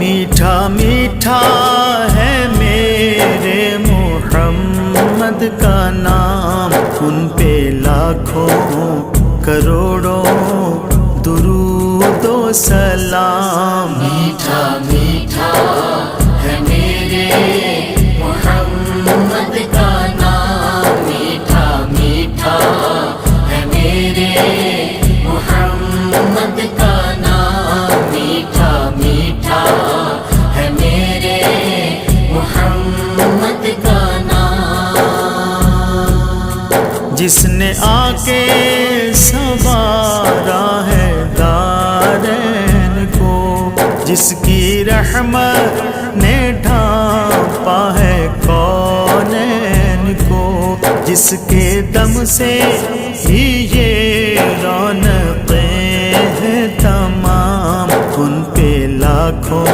میٹھا میٹھا ہے میرے محمد کا نام، ان پہ لاکھوں کروڑوں درود و سلام۔ میٹھا میٹھا ہے میرے محمد کا نام، میٹھا میٹھا ہے میرے محمد کا نام، میٹھا میٹھا ہے میرے محمد کا نام۔ جس نے آ کے سنوارا ہے دارین کو، جس کی رحمت نے ڈھانپا ہے کونین کو، جس کے دم سے ہی یہ رونق